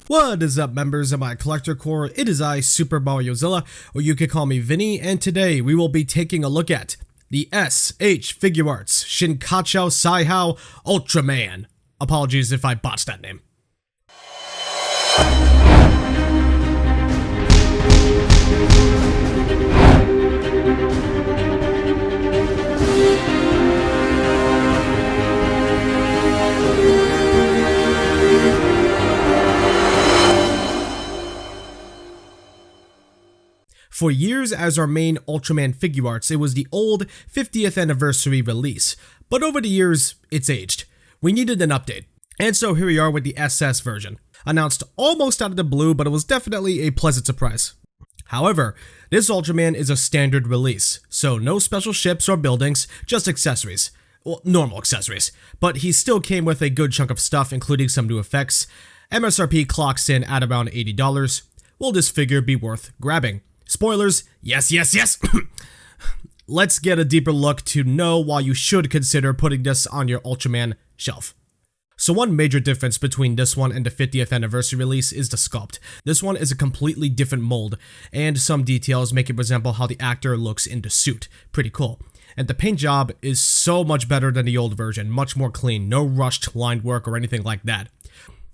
What is up, members of my Collector Corps? It is I, Super Mariozilla, or you could call me Vinny, and today we will be taking a look at the S.H.Figuarts Shinkocchou Seihou Ultraman. Apologies if I botched that name. For years as our main Ultraman Figuarts, it was the old 50th anniversary release, but over the years, it's aged. We needed an update, and so here we are with the SS version. Announced almost out of the blue, but it was definitely a pleasant surprise. However, this Ultraman is a standard release, so no special ships or buildings, just accessories. Well, normal accessories, but he still came with a good chunk of stuff, including some new effects. MSRP clocks in at around $80. Will this figure be worth grabbing? Spoilers, yes. Let's get a deeper look to know why you should consider putting this on your Ultraman shelf. So one major difference between this one and the 50th anniversary release is the sculpt. This one is a completely different mold, and some details make it resemble how the actor looks in the suit. Pretty cool. And the paint job is so much better than the old version, much more clean, no rushed line work or anything like that.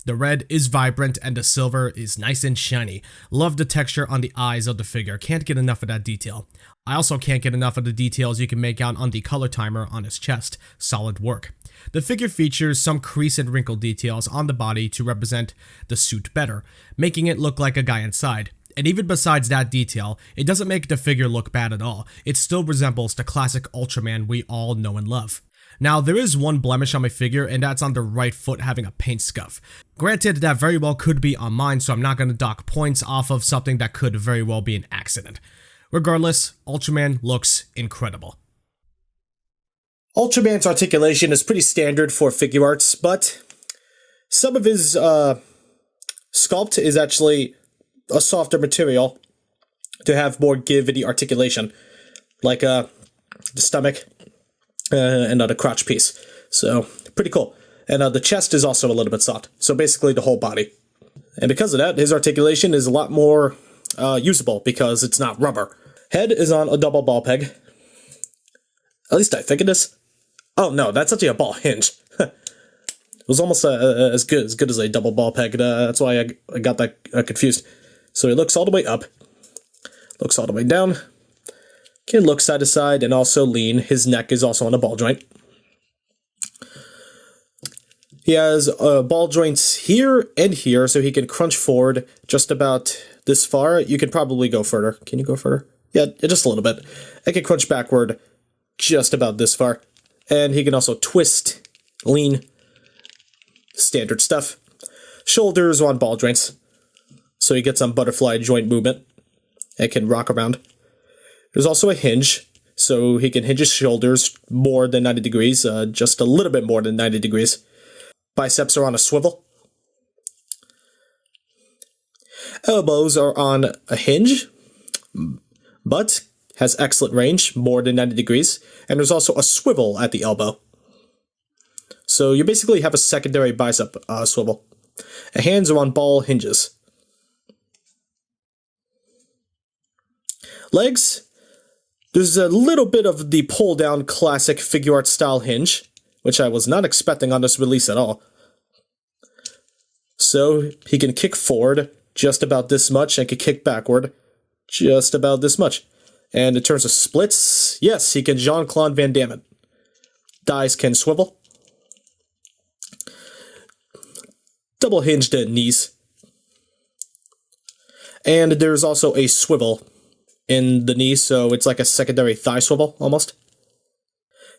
The red is vibrant and the silver is nice and shiny. Love the texture on the eyes of the figure, can't get enough of that detail. I also can't get enough of the details you can make out on the color timer on his chest, solid work. The figure features some crease and wrinkle details on the body to represent the suit better, making it look like a guy inside. And even besides that detail, it doesn't make the figure look bad at all. It still resembles the classic Ultraman we all know and love. Now, there is one blemish on my figure, and that's on the right foot having a paint scuff. Granted, that very well could be on mine, so I'm not going to dock points off of something that could very well be an accident. Regardless, Ultraman looks incredible. Ultraman's articulation is pretty standard for Figuarts, but some of his sculpt is actually a softer material to have more give in the articulation, like the stomach. And the crotch piece. So, pretty cool. And the chest is also a little bit soft. So basically the whole body. And because of that, his articulation is a lot more usable because it's not rubber. Head is on a double ball peg. At least I think it is. Oh no, that's actually a ball hinge. It was almost as good as a double ball peg. That's why I got that confused. So he looks all the way up. Looks all the way down. Can look side to side and also lean. His neck is also on a ball joint. He has ball joints here and here, so he can crunch forward just about this far. You can probably go further. Can you go further? Yeah, just a little bit. I can crunch backward just about this far. And he can also twist, lean, standard stuff. Shoulders on ball joints, so he gets some butterfly joint movement. It can rock around. There's also a hinge, so he can hinge his shoulders more than 90 degrees, just a little bit more than 90 degrees. Biceps are on a swivel. Elbows are on a hinge, but has excellent range, more than 90 degrees, and there's also a swivel at the elbow. So you basically have a secondary bicep swivel. Hands are on ball hinges. Legs. There's a little bit of the pull-down classic Figuarts style hinge, which I was not expecting on this release at all. So he can kick forward just about this much and can kick backward just about this much. And in terms of splits, yes, he can Jean-Claude Van Damme it. Thighs can swivel. Double hinged knees. And there's also a swivel in the knee, so it's like a secondary thigh swivel, almost.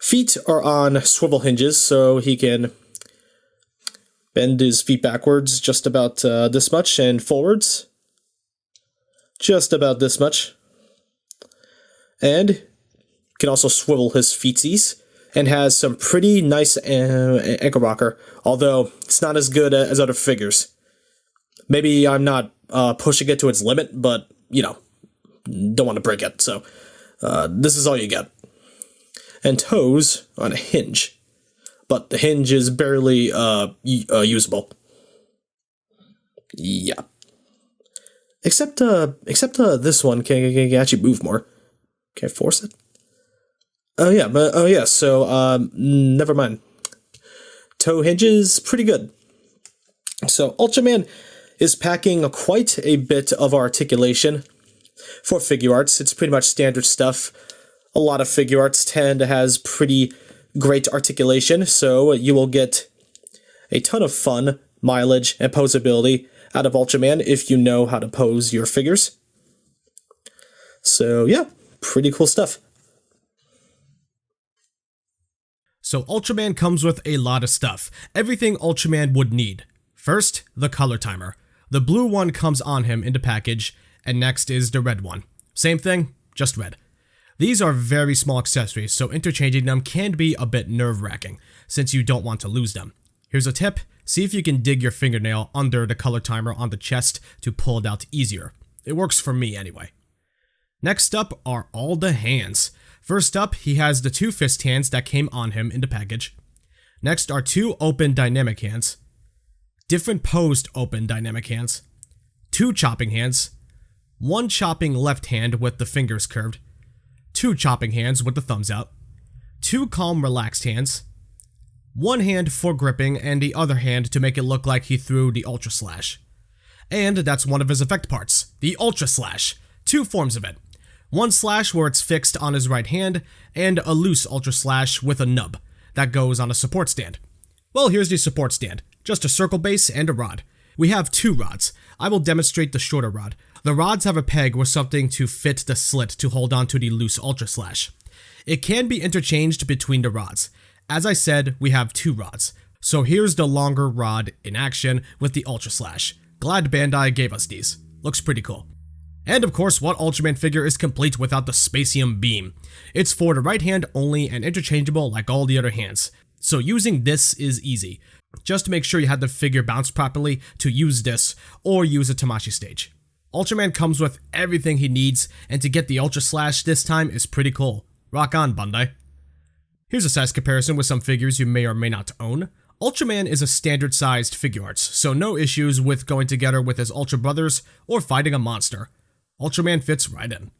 Feet are on swivel hinges, so he can bend his feet backwards just about this much, and forwards just about this much. And can also swivel his feetsies, and has some pretty nice ankle rocker, although it's not as good as other figures. Maybe I'm not pushing it to its limit, but, you know, don't want to break it, so this is all you get. And toes on a hinge, but the hinge is barely usable. Yeah. Except this one can actually move more. Can I force it? Oh yeah, so, never mind. Toe hinges, pretty good. So, Ultraman is packing quite a bit of articulation for Figuarts. It's pretty much standard stuff. A lot of Figuarts tend to has pretty great articulation, so you will get a ton of fun, mileage, and posability out of Ultraman if you know how to pose your figures. So yeah, pretty cool stuff. So Ultraman comes with a lot of stuff, everything Ultraman would need. First, the color timer. The blue one comes on him in the package, and next is the red one. Same thing, just red. These are very small accessories, so interchanging them can be a bit nerve-wracking, since you don't want to lose them. Here's a tip, see if you can dig your fingernail under the color timer on the chest to pull it out easier. It works for me anyway. Next up are all the hands. First up, he has the 2 fist hands that came on him in the package. Next are 2 open dynamic hands, different posed open dynamic hands, 2 chopping hands, 1 chopping left hand with the fingers curved, 2 chopping hands with the thumbs out, 2 calm relaxed hands, 1 hand for gripping and the other hand to make it look like he threw the Ultra Slash. And that's one of his effect parts, the Ultra Slash. 2 forms of it. 1 slash where it's fixed on his right hand, and a loose Ultra Slash with a nub that goes on a support stand. Well, here's the support stand, just a circle base and a rod. We have 2 rods. I will demonstrate the shorter rod. The rods have a peg with something to fit the slit to hold on to the loose Ultra Slash. It can be interchanged between the rods. As I said, we have 2 rods. So here's the longer rod in action with the Ultra Slash. Glad Bandai gave us these. Looks pretty cool. And of course, what Ultraman figure is complete without the Spacium Beam? It's for the right hand only and interchangeable like all the other hands. So using this is easy. Just make sure you have the figure bounce properly to use this, or use a Tamashii stage. Ultraman comes with everything he needs, and to get the Ultra Slash this time is pretty cool. Rock on, Bandai. Here's a size comparison with some figures you may or may not own. Ultraman is a standard-sized Figuarts, so no issues with going together with his Ultra Brothers or fighting a monster. Ultraman fits right in.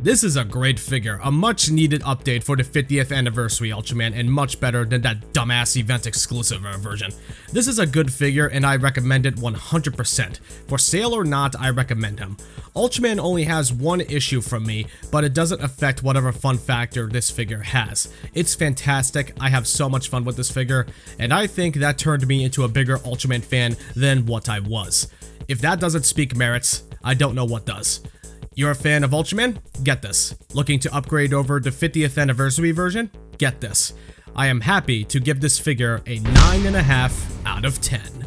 This is a great figure, a much needed update for the 50th anniversary Ultraman, and much better than that dumbass event exclusive version. This is a good figure and I recommend it 100%. For sale or not, I recommend him. Ultraman only has one issue from me, but it doesn't affect whatever fun factor this figure has. It's fantastic, I have so much fun with this figure, and I think that turned me into a bigger Ultraman fan than what I was. If that doesn't speak merits, I don't know what does. You're a fan of Ultraman? Get this. Looking to upgrade over the 50th anniversary version? Get this. I am happy to give this figure a 9.5 out of 10.